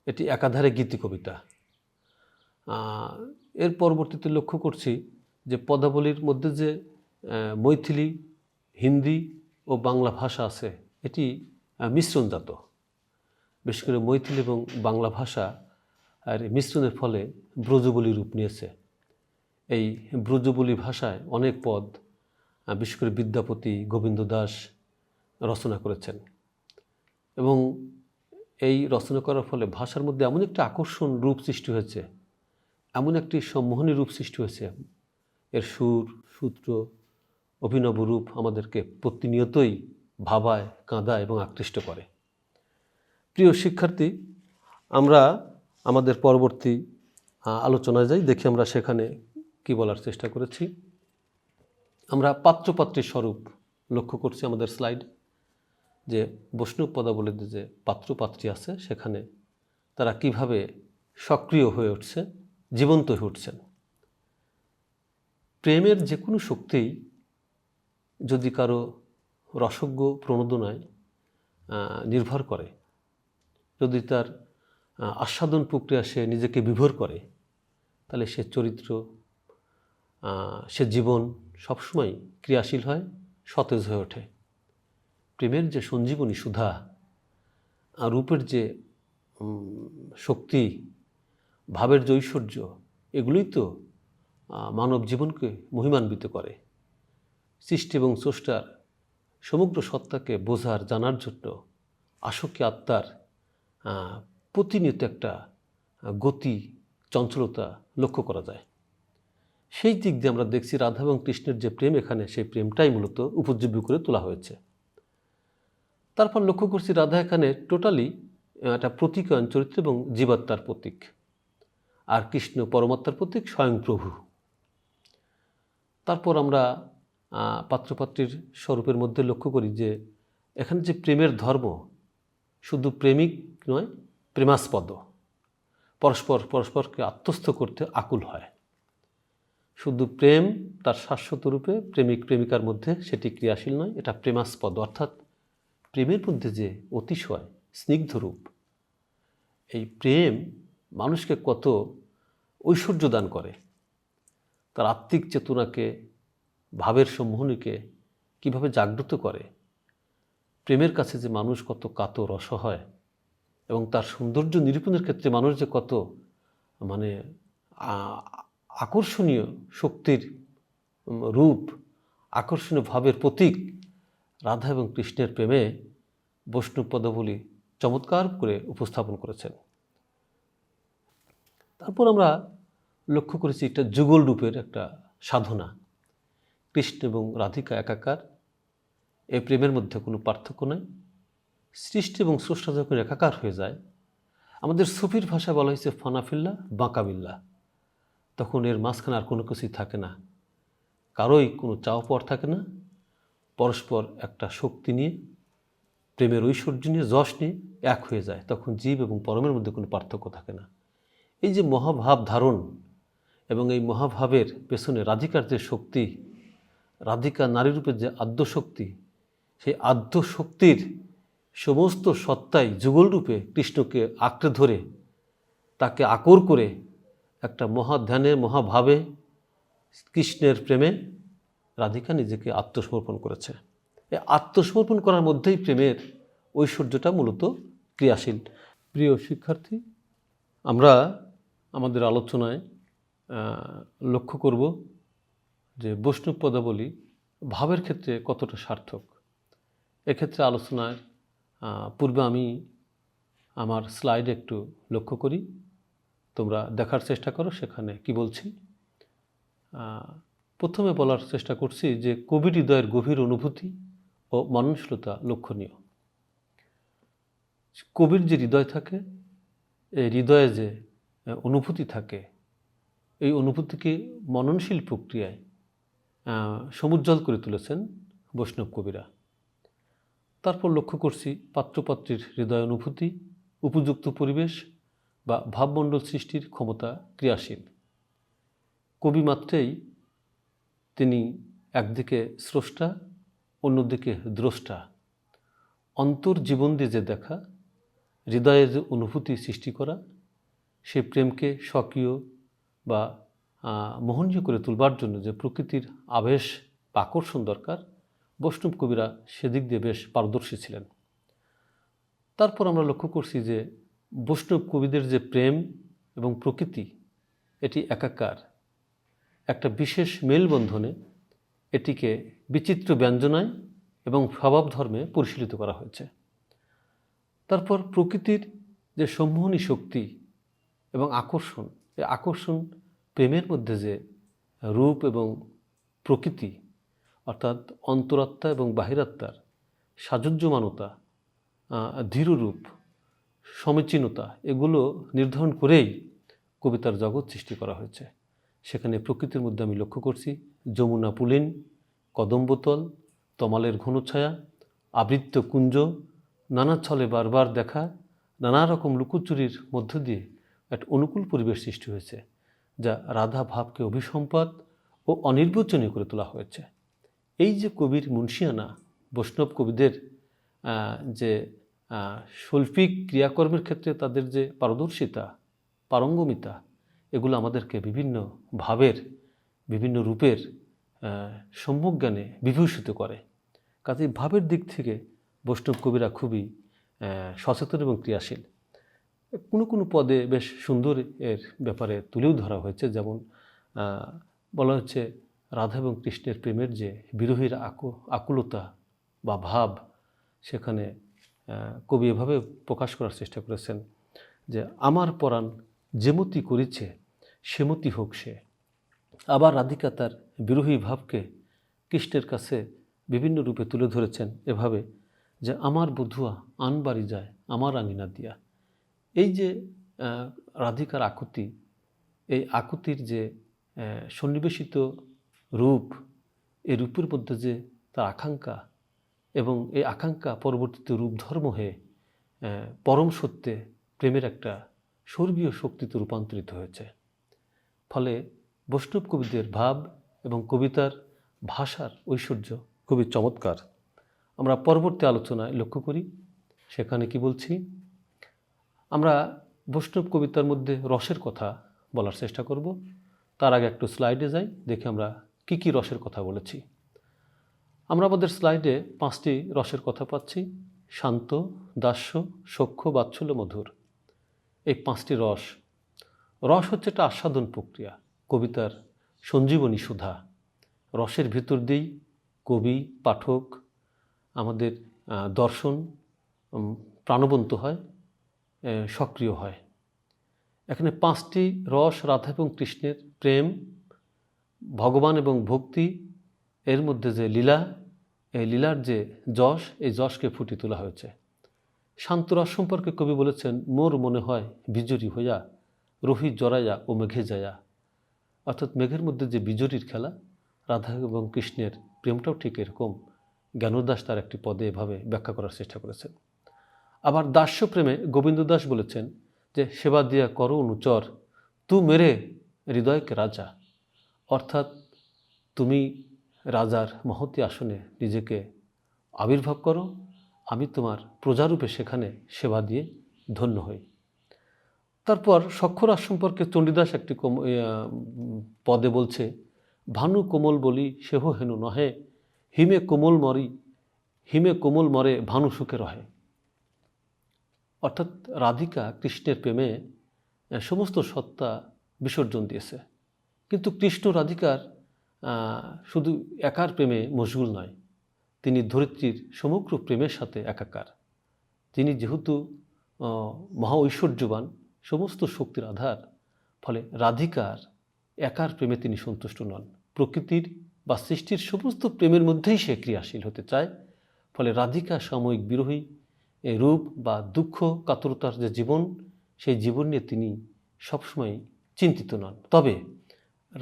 Speaker 1: এটি একাধারে গীতি কবিতা। এর পরবর্তীতে লক্ষ্য করছি যে পদাবলীর মধ্যে যে মৈথিলি, হিন্দি ও বাংলা ভাষা আছে, এটি মিশ্রণজাত। বিশেষ করে মৈথিলি এবং বাংলা ভাষা আর মিশ্রণের ফলে ব্রজবলি রূপ নিয়েছে। এই ব্রজবলি ভাষায় অনেক পদ বিশেষ করে বিদ্যাপতি, গোবিন্দ দাস রচনা করেছেন এবং এই রচনা করার ফলে ভাষার মধ্যে এমন একটা আকর্ষণ রূপ সৃষ্টি হয়েছে, এমন একটি সম্মোহনী রূপ সৃষ্টি হয়েছে, এর সুর, সূত্র, অভিনব রূপ আমাদেরকে প্রতিনিয়তই ভাবায়, কাঁদায় এবং আকৃষ্ট করে। প্রিয় শিক্ষার্থী, আমরা আমাদের পরবর্তী আলোচনায় যাই, দেখি আমরা সেখানে কি বলার চেষ্টা করেছি। আমরা পাত্রপাত্রীর স্বরূপ লক্ষ্য করছি আমাদের স্লাইড, যে বৈষ্ণব পদাবলীতে যে পাত্রপাত্রী আছে সেখানে তারা কিভাবে সক্রিয় হয়ে উঠছে, জীবন্ত হয়ে উঠছেন। প্রেমের যে কোনো শক্তিই যদি কারো রসজ্ঞ প্রণোদনায় নির্ভর করে, যদি তার আস্বাদন প্রক্রিয়া সে নিজেকে বিভোর করে, তাহলে সে চরিত্র, সে জীবন সবসময় ক্রিয়াশীল হয়, সতেজ হয়ে ওঠে। প্রেমের যে সঞ্জীবনী সুধা, রূপের যে শক্তি, ভাবের যে ঐশ্বর্য, এগুলোই তো মানব জীবনকে মহিমান্বিত করে। সৃষ্টি এবং স্রষ্টার সমগ্র সত্তাকে বোঝার, জানার জন্য আসক্তি আত্মার প্রতিনিয়ত একটা গতি, চঞ্চলতা লক্ষ্য করা যায়। সেই দিক দিয়ে আমরা দেখছি রাধা এবং কৃষ্ণের যে প্রেম, এখানে সেই প্রেমটাই মূলত উপজীব্য করে তোলা হয়েছে। তারপর লক্ষ্য করছি রাধা এখানে টোটালি একটা প্রতীকায়ন চরিত্র এবং জীবাত্মার প্রতীক, আর কৃষ্ণ পরমাত্মার প্রতীক, স্বয়ং প্রভু। তারপর আমরা পাত্রপাত্রীর স্বরূপের মধ্যে লক্ষ্য করি যে এখানে যে প্রেমের ধর্ম, শুধু প্রেমিক নয়, প্রেমাস্পদ, পরস্পরকে আত্মস্থ করতে আকুল হয়। শুধু প্রেম তার শাশ্বত রূপে প্রেমিক প্রেমিকার মধ্যে সেটি ক্রিয়াশীল নয়, এটা প্রেমাস্পদ, অর্থাৎ প্রেমের মধ্যে যে অতিশয় স্নিগ্ধ রূপ। এই প্রেম মানুষকে কত ঐশ্বর্য দান করে, তার আত্মিক চেতনাকে, ভাবের সম্মোহনীকে কীভাবে জাগ্রত করে। প্রেমের কাছে যে মানুষ কত কাতর, অসহায়, এবং তার সৌন্দর্য নিরূপণের ক্ষেত্রে মানুষ যে কত আকর্ষণীয় শক্তির রূপ, আকর্ষণীয় ভাবের প্রতীক, রাধা এবং কৃষ্ণের প্রেমে বৈষ্ণব পদাবলী চমৎকার করে উপস্থাপন করেছেন। তারপর আমরা লক্ষ্য করেছি এটা যুগল রূপের একটা সাধনা। কৃষ্ণ এবং রাধিকা একাকার, এই প্রেমের মধ্যে কোনো পার্থক্য নাই। সৃষ্টি এবং স্রষ্টা যখন একাকার হয়ে যায়, আমাদের সুফির ভাষায় বলা হয়েছে ফানাফিল্লা বাঁকাবিল্লা, তখন এর মাঝখানে আর কোনো কিছুই থাকে না, কারোই কোনো চাওয়া পাওয়ার থাকে না। পরস্পর একটা শক্তি নিয়ে, প্রেমের ঐশ্বর্য নিয়ে, যশ নিয়ে এক হয়ে যায়। তখন জীব এবং পরমের মধ্যে কোনো পার্থক্য থাকে না। এই যে মহাভাব ধারণ এবং এই মহাভাবের পেছনে রাধিকার যে শক্তি, রাধিকা নারীরূপের যে আদ্যশক্তি, সেই আদ্যশক্তির সমস্ত সত্তাই যুগলরূপে কৃষ্ণকে আঁকড়ে ধরে, তাকে আকর করে একটা মহাধ্যানে, মহাভাবে, কৃষ্ণের প্রেমে রাধিকা নিজেকে আত্মসমর্পণ করেছে। এই আত্মসমর্পণ করার মধ্যেই প্রেমের ঐশ্বর্যটা মূলত ক্রিয়াশীল। প্রিয় শিক্ষার্থী, আমরা আমাদের আলোচনায় লক্ষ্য করব যে বৈষ্ণব পদাবলী ভাবের ক্ষেত্রে কতটা সার্থক। এক্ষেত্রে আলোচনার পূর্বে আমি আমার স্লাইডে একটু লক্ষ্য করি, তোমরা দেখার চেষ্টা করো সেখানে কি বলছি। প্রথমে বলার চেষ্টা করছি যে কবির হৃদয়ের গভীর অনুভূতি ও মননশীলতা লক্ষণীয়। কবির যে হৃদয় থাকে, এই হৃদয়ে যে অনুভূতি থাকে, এই অনুভূতিকে মননশীল প্রক্রিয়ায় সমুজ্জ্বল করে তুলেছেন বৈষ্ণব কবিরা। তারপর লক্ষ্য করছি পাত্রপাত্রীর হৃদয় অনুভূতি, উপযুক্ত পরিবেশ বা ভাবমণ্ডল সৃষ্টির ক্ষমতা ক্রিয়াশীল। কবি মাত্রেই তিনি একদিকে স্রষ্টা, অন্যদিকে দ্রষ্টা। অন্তর্জীবন দিয়ে যে দেখা, হৃদয়ের যে অনুভূতি সৃষ্টি করা, সেই প্রেমকে স্বকীয় বা মোহনীয় করে তুলবার জন্য যে প্রকৃতির আবেশ বা আকর্ষণ দরকার, বৈষ্ণব কবিরা সেদিক দিয়ে বেশ পারদর্শী ছিলেন। তারপর আমরা লক্ষ্য করছি যে বৈষ্ণব কবিদের যে প্রেম এবং প্রকৃতি, এটি একাকার, একটা বিশেষ মেলবন্ধনে এটিকে বিচিত্র ব্যঞ্জনায় এবং স্বভাব ধর্মে পরিশীলিত করা হয়েছে। তারপর প্রকৃতির যে সম্মোহনী শক্তি এবং আকর্ষণ, এই আকর্ষণ প্রেমের মধ্যে যে রূপ এবং প্রকৃতি, অর্থাৎ অন্তরাত্মা এবং বাহিরাত্মার সাযুজ্যমানতা, ধীররূপ, সমীচীনতা, এগুলো নির্ধারণ করেই কবিতার জগৎ সৃষ্টি করা হয়েছে। সেখানে প্রকৃতির মধ্যে আমি লক্ষ্য করছি যমুনা পুলিন, কদম্বতল, তমালের ঘনছায়া, আবৃত্ত কুঞ্জ, নানা ছলে বারবার দেখা, নানা রকম লুকোচুরির মধ্য দিয়ে এক অনুকূল পরিবেশ সৃষ্টি হয়েছে, যা রাধা ভাবকে অভিসম্পাদ ও অনির্বচনীয় করে তোলা হয়েছে। এই যে কবির মুন্সিয়ানা, বৈষ্ণব কবিদের যে শৈল্পিক ক্রিয়াকর্মের ক্ষেত্রে তাদের যে পারদর্শিতা, পারঙ্গমিতা, এগুলো আমাদেরকে বিভিন্ন ভাবের, বিভিন্ন রূপের সম্যজ্ঞানে বিভূষিত করে। কাজেই ভাবের দিক থেকে বৈষ্ণব কবিরা খুবই সচেতন এবং ক্রিয়াশীল। কোনো কোনো পদে বেশ সুন্দর এর ব্যাপারে তুলেও ধরা হয়েছে, যেমন বলা হচ্ছে রাধা এবং কৃষ্ণের প্রেমের যে বিরহীর আকুলতা বা ভাব, সেখানে কবি এভাবে প্রকাশ করার চেষ্টা করেছেন যে আমার পরাণ যেমতি করিছে সেমতি হোক সে। আবার রাধিকা তার বিরহী ভাবকে কৃষ্ণের কাছে বিভিন্ন রূপে তুলে ধরেছেন এভাবে যে আমার বধুয়া আন বাড়ি যায় আমার আঙিনা দিয়া। এই যে রাধিকার আকুতি, এই আকুতির যে সন্নিবেশিত রূপ, এই রূপের মধ্যে যে তার আকাঙ্ক্ষা, এবং এই আকাঙ্ক্ষা পরবর্তীতে রূপ ধর্ম হয়ে পরম সত্যে প্রেমের একটা স্বর্গীয় শক্তিতে রূপান্তরিত হয়েছে। ফলে বৈষ্ণব কবিদের ভাব এবং কবিতার ভাষার ঐশ্বর্য খুবই চমৎকার। আমরা পরবর্তী আলোচনায় লক্ষ্য করি, সেখানে কি বলছি, আমরা বৈষ্ণব কবিতার মধ্যে রসের কথা বলার চেষ্টা করব। তার আগে একটু স্লাইডে যাই, দেখে আমরা কি কি রসের কথা বলেছি। আমরা আমাদের স্লাইডে 5টি রসের কথা পাচ্ছি: শান্ত, দাস্য, সখ্য, বাৎসল্য, মধুর। এই 5টি রস। রস হচ্ছে একটা আস্বাদন প্রক্রিয়া, কবিতার সঞ্জীবনী সুধা। রসের ভিতর দিয়েই কবি, পাঠক, আমাদের দর্শন প্রাণবন্ত হয়, সক্রিয় হয়। এখানে 5টি রস, রাধা এবং কৃষ্ণের প্রেম, ভগবান এবং ভক্তি, এর মধ্যে যে লীলা, এই লীলার যে যশ, এই যশকে ফুটিয়ে তোলা হয়েছে। শান্ত রস সম্পর্কে কবি বলেছেন, মোর মনে হয় বিজুরি হইয়া রহি জড়াইয়া ও মেঘে যায়া। অর্থাৎ মেঘের মধ্যে যে বিজুরির খেলা, রাধা এবং কৃষ্ণের প্রেমটাও ঠিক এরকম। জ্ঞানদাস তার একটি পদে এভাবে ব্যাখ্যা করার চেষ্টা করেছেন। আবার দাস্য প্রেমে গোবিন্দ দাস বলেছেন যে সেবা দিয়া করো অনুচর, তু মেরে হৃদয়কে রাজা। অর্থাৎ তুমি রাজার মহতী আসনে নিজেকে আবির্ভাব করো, আমি তোমার প্রজারূপে সেখানে সেবা দিয়ে ধন্য হই। তারপর সখ্যরাস সম্পর্কে চণ্ডীদাস একটি পদে বলছে, ভানু কোমল বলি সেহ হেনু নহে, হিমে কোমল মরে ভানু সুখে রহে। অর্থাৎ রাধিকা কৃষ্ণের প্রেমে সমস্ত সত্তা বিসর্জন দিয়েছে, কিন্তু কৃষ্ণ রাধিকার শুধু একার প্রেমে মশগুল নয়, তিনি ধরিত্রীর সমগ্র প্রেমের সাথে একাকার। তিনি যেহেতু মহা ঐশ্বর্যবান, সমস্ত শক্তির আধার, ফলে রাধিকার একার প্রেমে তিনি সন্তুষ্ট নন। প্রকৃতির বা সৃষ্টির সমস্ত প্রেমের মধ্যেই সে ক্রিয়াশীল হতে চায়। ফলে রাধিকা সাময়িক বিরহী এই রূপ বা দুঃখ কাতরতার যে জীবন, সেই জীবন নিয়ে তিনি সবসময় চিন্তিত নন। তবে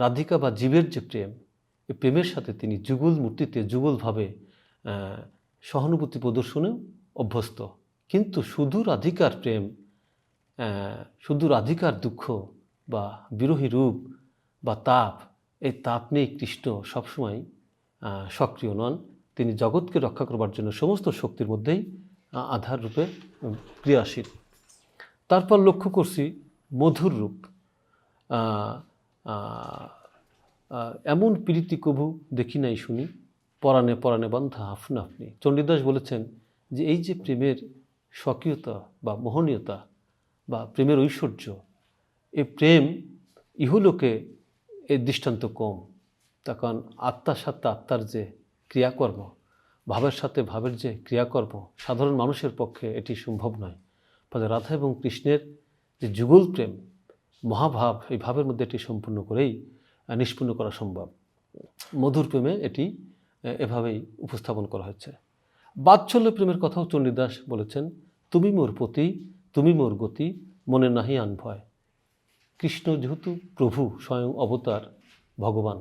Speaker 1: রাধিকা বা জীবের যে প্রেম, এই প্রেমের সাথে তিনি যুগল মূর্তিতে যুগলভাবে সহানুভূতি প্রদর্শনেও অভ্যস্ত। কিন্তু শুধু রাধিকার প্রেম, শুধু রাধিকার দুঃখ বা বিরহী রূপ বা তাপ, এই তাপ নিয়ে কৃষ্ণ সবসময় সক্রিয় নন। তিনি জগৎকে রক্ষা করবার জন্য সমস্ত শক্তির মধ্যেই আধার রূপে ক্রিয়াশীল। তারপর লক্ষ্য করছি মধুর রূপ। এমন প্রীতি কভু দেখি নাই শুনি, পরাণে পরাণে বান্ধা আপনা আপনি। চণ্ডীদাস বলেছেন যে এই যে প্রেমের স্বকীয়তা বা মোহনীয়তা বা প্রেমের ঐশ্বর্য, এই প্রেম ইহলোকে এর দৃষ্টান্ত কম। তার কারণ আত্মার সাথে আত্মার যে ক্রিয়াকর্ম, ভাবের সাথে ভাবের যে ক্রিয়াকর্ম, সাধারণ মানুষের পক্ষে এটি সম্ভব নয়। ফলে রাধা এবং কৃষ্ণের যে যুগল প্রেম, মহাভাব, এই ভাবের মধ্যে এটি সম্পূর্ণ করেই নিষ্পন্ন করা সম্ভব। মধুর প্রেমে এটি এভাবেই উপস্থাপন করা হয়েছে। বাৎসল্য প্রেমের কথাও চণ্ডীদাস বলেছেন, তুমি মোর পতি, তুমি মোর গতি, মনে নাহি আন ভয়। কৃষ্ণ যেহেতু প্রভু, স্বয়ং অবতার ভগবান,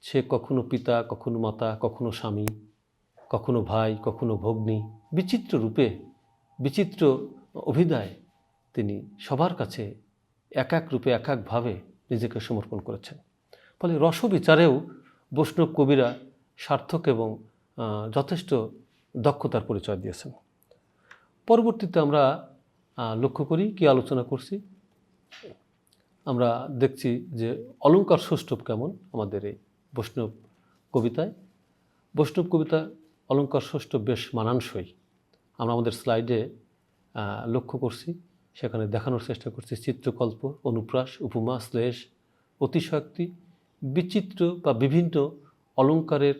Speaker 1: সে কখনো পিতা, কখনো মাতা, কখনো স্বামী, কখনো ভাই, কখনো ভগ্নী, বিচিত্র রূপে, বিচিত্র অভিধায় তিনি সবার কাছে এক এক রূপে এক একভাবে নিজেকে সমর্পণ করেছেন। ফলে রসবিচারেও বৈষ্ণব কবিরা সার্থক এবং যথেষ্ট দক্ষতার পরিচয় দিয়েছেন। পরবর্তীতে আমরা লক্ষ্য করি, কি আলোচনা করছি, আমরা দেখছি যে অলঙ্কার সৌষ্ঠব কেমন আমাদের এই বৈষ্ণব কবিতায়। বৈষ্ণব কবিতা অলঙ্কার সৌষ্ঠব বেশ মানানসই। আমরা আমাদের স্লাইডে লক্ষ্য করছি, সেখানে দেখানোর চেষ্টা করছি চিত্রকল্প, অনুপ্রাস, উপমা, শ্লেষ, অতিশয়োক্তি, বিচিত্র বা বিভিন্ন অলঙ্কারের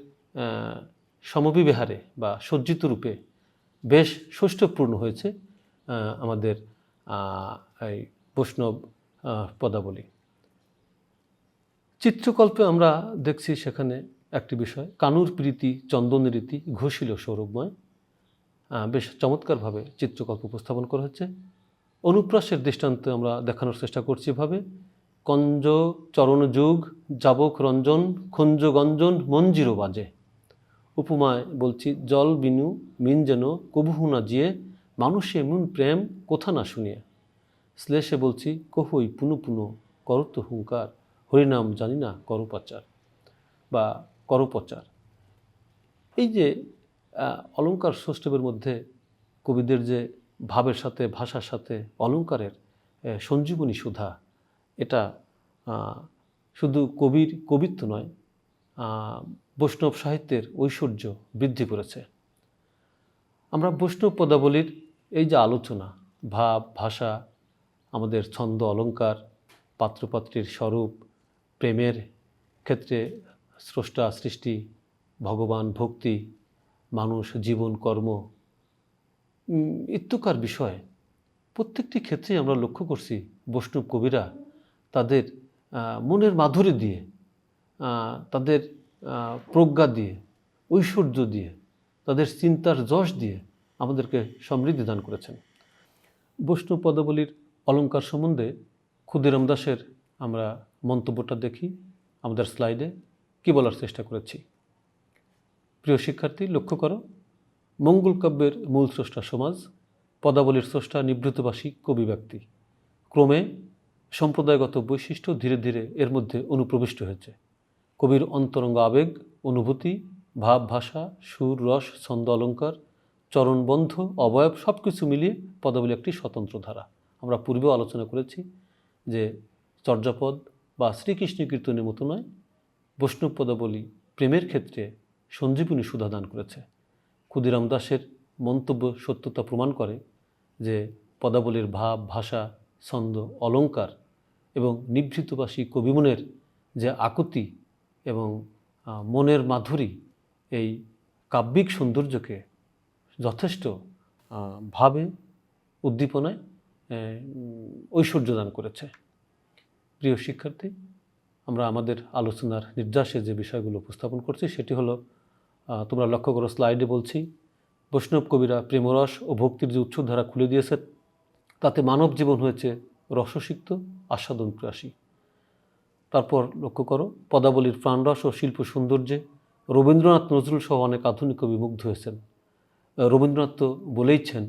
Speaker 1: সমবিহারে বা সজ্জিত রূপে বেশ সৌষ্ঠবপূর্ণ হয়েছে আমাদের এই বৈষ্ণব পদাবলী। চিত্রকল্পে আমরা দেখছি সেখানে একটি বিষয়, কানুর প্রীতি চন্দনের রীতি ঘোষিল সৌরভময়, বেশ চমৎকারভাবে চিত্রকল্প উপস্থাপন করা হচ্ছে। অনুপ্রাসের দৃষ্টান্তে আমরা দেখানোর চেষ্টা করছি এভাবে, কঞ্জ চরণ যুগ যাবক রঞ্জন খঞ্জ গঞ্জন মঞ্জিরো বাজে। উপমায় বলছি, জল বিনু মিন যেন কবুহু না জিয়ে, মানুষে এমন প্রেম কোথা না শুনিয়ে। শ্লেষে বলছি, কহই পুনু পুনু করত হুঙ্কার, হরিনাম জানি না করপাচার বা করপচার। এই যে অলঙ্কার সৌষ্ঠবের মধ্যে কবিদের যে ভাবের সাথে ভাষার সাথে অলঙ্কারের সঞ্জীবনী সুধা, এটা শুধু কবির কবিত্ব নয়, বৈষ্ণব সাহিত্যের ঐশ্বর্য বৃদ্ধি করেছে। আমরা বৈষ্ণব পদাবলীর এই যে আলোচনা, ভাব, ভাষা, আমাদের ছন্দ, অলঙ্কার, পাত্রপাত্রীর স্বরূপ, প্রেমের ক্ষেত্রে স্রষ্টা সৃষ্টি, ভগবান, ভক্তি, মানুষ, জীবন, কর্ম ইত্যকার বিষয়, প্রত্যেকটি ক্ষেত্রে আমরা লক্ষ্য করছি বৈষ্ণব কবিরা তাদের মনের মাধুরী দিয়ে, তাদের প্রজ্ঞা দিয়ে, ঐশ্বর্য দিয়ে, তাদের চিন্তার যশ দিয়ে আমাদেরকে সমৃদ্ধি দান করেছেন। বৈষ্ণব পদাবলীর অলঙ্কার সম্বন্ধে ক্ষুদিরাম দাসের আমরা মন্তব্যটা দেখি আমাদের স্লাইডে, কি বলার চেষ্টা করেছি। প্রিয় শিক্ষার্থী, লক্ষ্য করো, মঙ্গল কাব্যের মূল স্রষ্টা সমাজ, পদাবলীর স্রষ্টা নিবৃত্তবাসী কবি ব্যক্তি, ক্রমে সম্প্রদায়গত বৈশিষ্ট্য ধীরে ধীরে এর মধ্যে অনুপ্রবিষ্ট হয়েছে। কবির অন্তরঙ্গ আবেগ, অনুভূতি, ভাব, ভাষা, সুর, রস, ছন্দ, অলঙ্কার, চরণবন্ধ, অবয়ব সব কিছু মিলিয়ে পদাবলী একটি স্বতন্ত্র ধারা। আমরা পূর্বেও আলোচনা করেছি যে চর্যাপদ বা শ্রীকৃষ্ণ কীর্তনের মতো নয়, বৈষ্ণব পদাবলী প্রেমের ক্ষেত্রে সঞ্জীবনী সুধা দান করেছে। ক্ষুদিরাম দাসের মন্তব্য সত্যতা প্রমাণ করে যে পদাবলীর ভাব, ভাষা, ছন্দ, অলঙ্কার এবং নিভৃতবাসী কবিমনের যে আকুতি এবং মনের মাধুরী এই কাব্যিক সৌন্দর্যকে যথেষ্ট ভাবে উদ্দীপনায় ঐশ্বর্য দান করেছে। প্রিয় শিক্ষার্থী, আমরা আমাদের আলোচনার নির্যাসে যে বিষয়গুলো উপস্থাপন করছি সেটি হলো, তোমরা লক্ষ্য করো স্লাইডে বলছি, বৈষ্ণব কবিরা প্রেমরস ও ভক্তির যে উৎসধারা খুলে দিয়েছেন, তাতে মানব জীবন হয়েছে রসসিক্ত, আস্বাদন প্রাসী। তারপর লক্ষ্য করো, পদাবলীর প্রাণরস ও শিল্প সৌন্দর্যে রবীন্দ্রনাথ নজরুল সহ অনেক আধুনিক কবি মুগ্ধ হয়েছেন। রবীন্দ্রনাথ তো বলেইছেন,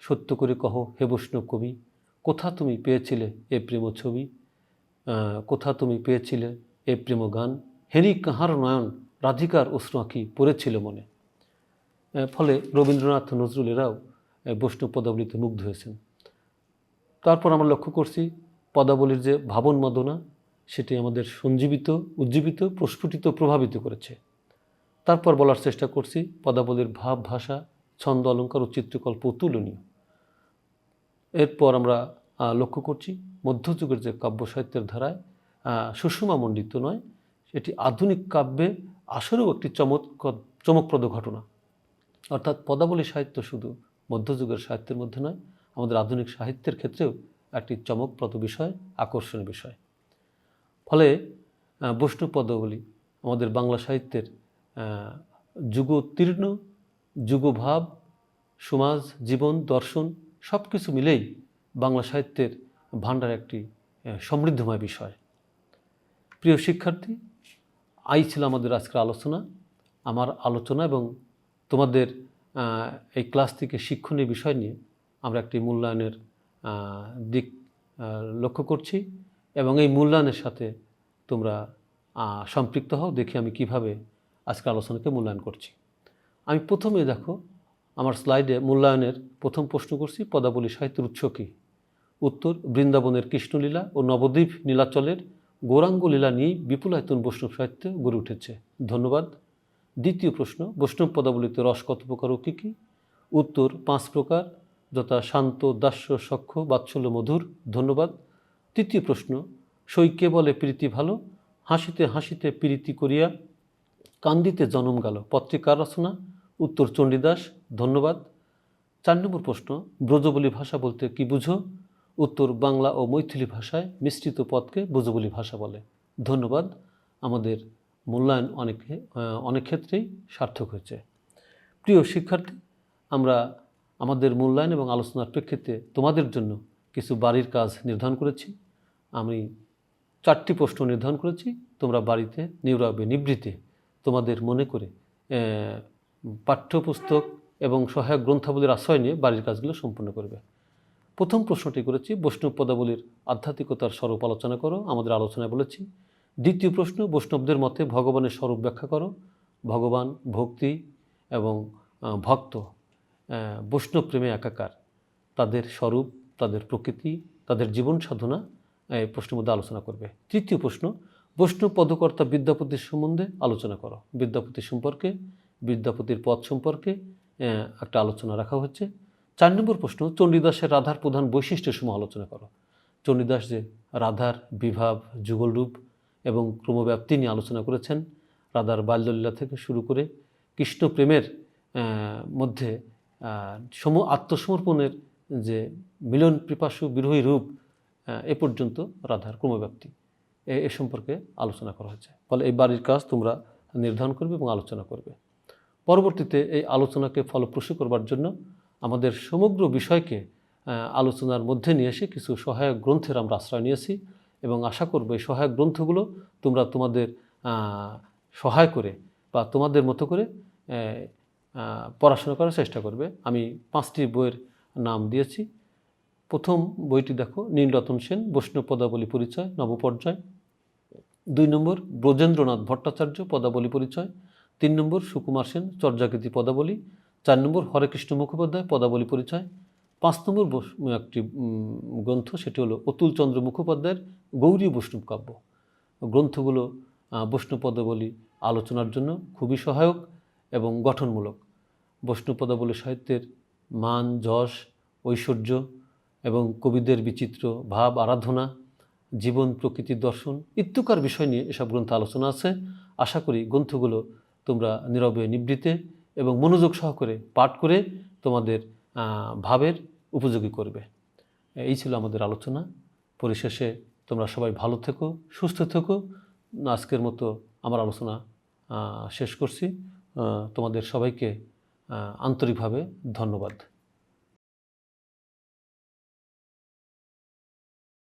Speaker 1: সত্য করে কহ হে বৈষ্ণব কবি, কোথা তুমি পেয়েছিলে এ প্রেম ছবি, কোথা তুমি পেয়েছিলে এ প্রেম গান, হেরি কাহার নয়ন রাধিকার অশ্রু আঁখি পড়েছিল মনে। ফলে রবীন্দ্রনাথ নজরুল এরাও বৈষ্ণব পদাবলীতে মুগ্ধ হয়েছেন। তারপর আমরা লক্ষ্য করছি পদাবলীর যে ভাবন মদনা, সেটি আমাদের সঞ্জীবিত, উজ্জীবিত, প্রস্ফুটিত, প্রভাবিত করেছে। তারপর বলার চেষ্টা করছি পদাবলীর ভাব, ভাষা, ছন্দ, অলঙ্কার ও চিত্রকল্প অতুলনীয়। এরপর আমরা লক্ষ্য করছি মধ্যযুগের যে কাব্য সাহিত্যের ধারায় সুষমামণ্ডিত নয়, এটি আধুনিক কাব্যে আসলেও একটি চমকপ্রদ ঘটনা। অর্থাৎ পদাবলী সাহিত্য শুধু মধ্যযুগের সাহিত্যের মধ্যে নয়, আমাদের আধুনিক সাহিত্যের ক্ষেত্রেও একটি চমকপ্রদ বিষয়, আকর্ষণীয় বিষয়। ফলে বৈষ্ণব পদাবলী আমাদের বাংলা সাহিত্যের যুগোত্তীর্ণ, যুগভাব, সমাজ, জীবন, দর্শন সব কিছু মিলেই বাংলা সাহিত্যের ভাণ্ডার একটি সমৃদ্ধময় বিষয়। প্রিয় শিক্ষার্থী, ছিল আমাদের আজকের আলোচনা। আমার আলোচনা এবং তোমাদের এই ক্লাস থেকে শিক্ষণীয় বিষয় নিয়ে আমরা একটি মূল্যায়নের দিক লক্ষ্য করছি এবং এই মূল্যায়নের সাথে তোমরা সম্পৃক্ত হও। দেখি আমি কিভাবে আজকের আলোচনাকে মূল্যায়ন করছি। আমি প্রথমে দেখো আমার স্লাইডে মূল্যায়নের প্রথম প্রশ্ন করছি, পদাবলী সাহিত্যের উৎস কী? উত্তর, বৃন্দাবনের কৃষ্ণলীলা ও নবদ্বীপ নীলাচলের গৌরাঙ্গ লীলা নিয়েই বিপুলায়তন বৈষ্ণব সাহিত্য গড়ে উঠেছে। ধন্যবাদ। দ্বিতীয় প্রশ্ন, বৈষ্ণব পদাবলীতে রস কত প্রকার ও কী কী? উত্তর, 5 প্রকার, যথা শান্ত, দাস্য, সখ্য, বাৎসল্য, মধুর। ধন্যবাদ। তৃতীয় প্রশ্ন, সই কে বলে প্রীতি ভালো, হাসিতে হাসিতে প্রীতি করিয়া কান্দিতে জনম গেল, পত্রিকার রচনা? উত্তর, চণ্ডীদাস। ধন্যবাদ। 4 নম্বর প্রশ্ন, ব্রজবুলি ভাষা বলতে কি বুঝো? উত্তর, বাংলা ও মৈথিলি ভাষায় মিশ্রিত পদকে ব্রজবুলি ভাষা বলে। ধন্যবাদ। আমাদের মূল্যায়ন অনেক ক্ষেত্রেই সার্থক হয়েছে। প্রিয় শিক্ষার্থী, আমরা আমাদের মূল্যায়ন এবং আলোচনার প্রেক্ষিতে তোমাদের জন্য কিছু বাড়ির কাজ নির্ধারণ করেছি। আমি 4টি প্রশ্ন নির্ধারণ করেছি। তোমরা বাড়িতে নীরবে নিভৃতে তোমাদের মনে করে পাঠ্যপুস্তক এবং সহায়ক গ্রন্থাবলীর আশ্রয় নিয়ে বাড়ির কাজগুলো সম্পূর্ণ করবে। প্রথম প্রশ্নটি করেছি, বৈষ্ণব পদাবলীর আধ্যাত্মিকতার স্বরূপ আলোচনা করো। আমাদের আলোচনায় বলেছি। দ্বিতীয় প্রশ্ন, বৈষ্ণবদের মতে ভগবানের স্বরূপ ব্যাখ্যা করো। ভগবান, ভক্তি এবং ভক্ত বৈষ্ণব প্রেমে একাকার, তাদের স্বরূপ, তাদের প্রকৃতি, তাদের জীবন সাধনা এই প্রশ্নের মধ্যে আলোচনা করবে। তৃতীয় প্রশ্ন, বৈষ্ণব পদকর্তা বিদ্যাপতির সম্বন্ধে আলোচনা করো। বিদ্যাপতি সম্পর্কে, বিদ্যাপতির পদ সম্পর্কে একটা আলোচনা রাখা হচ্ছে। 4 নম্বর প্রশ্ন, চণ্ডীদাসের রাধার প্রধান বৈশিষ্ট্যের সময় আলোচনা করো। চণ্ডীদাস যে রাধার বিভাব, যুগলরূপ এবং ক্রমব্যাপ্তি নিয়ে আলোচনা করেছেন, রাধার বাল্যলীলা থেকে শুরু করে কৃষ্ণ প্রেমের মধ্যে আত্মসমর্পণের যে মিলন পিপাসু বিরোহী রূপ, এ পর্যন্ত রাধার ক্রমব্যাপ্তি, এ সম্পর্কে আলোচনা করা হয়েছে। ফলে এই বাড়ির কাজ তোমরা নির্ধারণ করবে এবং আলোচনা করবে। পরবর্তীতে এই আলোচনাকে ফলপ্রসূ করবার জন্য আমাদের সমগ্র বিষয়কে আলোচনার মধ্যে নিয়ে এসে কিছু সহায়ক গ্রন্থের আমরা আশ্রয় নিয়েছি এবং আশা করব এই সহায়ক গ্রন্থগুলো তোমরা তোমাদের সহায় করে বা তোমাদের মতো করে পড়াশোনা করার চেষ্টা করবে। আমি 5টি বইয়ের নাম দিয়েছি। প্রথম বইটি দেখো, নীলরতন সেন, বৈষ্ণব পদাবলী পরিচয়, নবপর্যায়। 2 নম্বর, ব্রজেন্দ্রনাথ ভট্টাচার্য, পদাবলী পরিচয়। 3 নম্বর, সুকুমার সেন, চর্যাকৃতি পদাবলী। 4 নম্বর, হরেকৃষ্ণ মুখোপাধ্যায়, পদাবলী পরিচয়। 5 নম্বর একটি গ্রন্থ, সেটি হলো অতুলচন্দ্র মুখোপাধ্যায়ের গৌরী বৈষ্ণব কাব্য। গ্রন্থগুলো বৈষ্ণব পদাবলী আলোচনার জন্য খুবই সহায়ক এবং গঠনমূলক। বৈষ্ণব পদাবলী সাহিত্যের মান, যশ, ঐশ্বর্য এবং কবিদের বিচিত্র ভাব, আরাধনা, জীবন, প্রকৃতির দর্শন ইত্যাকার বিষয় নিয়ে এসব গ্রন্থ আলোচনা আছে। আশা করি গ্রন্থগুলো তোমরা নীরবে নিবৃতে এবং মনোযোগ সহকারে পাঠ করে তোমাদের ভাবের উপযোগী করবে। এই ছিল আমাদের আলোচনা। পরিশেষে তোমরা সবাই ভালো থেকো, সুস্থ থেকো। আজকের মতো আমার আলোচনা শেষ করছি। তোমাদের সবাইকে আন্তরিকভাবে ধন্যবাদ।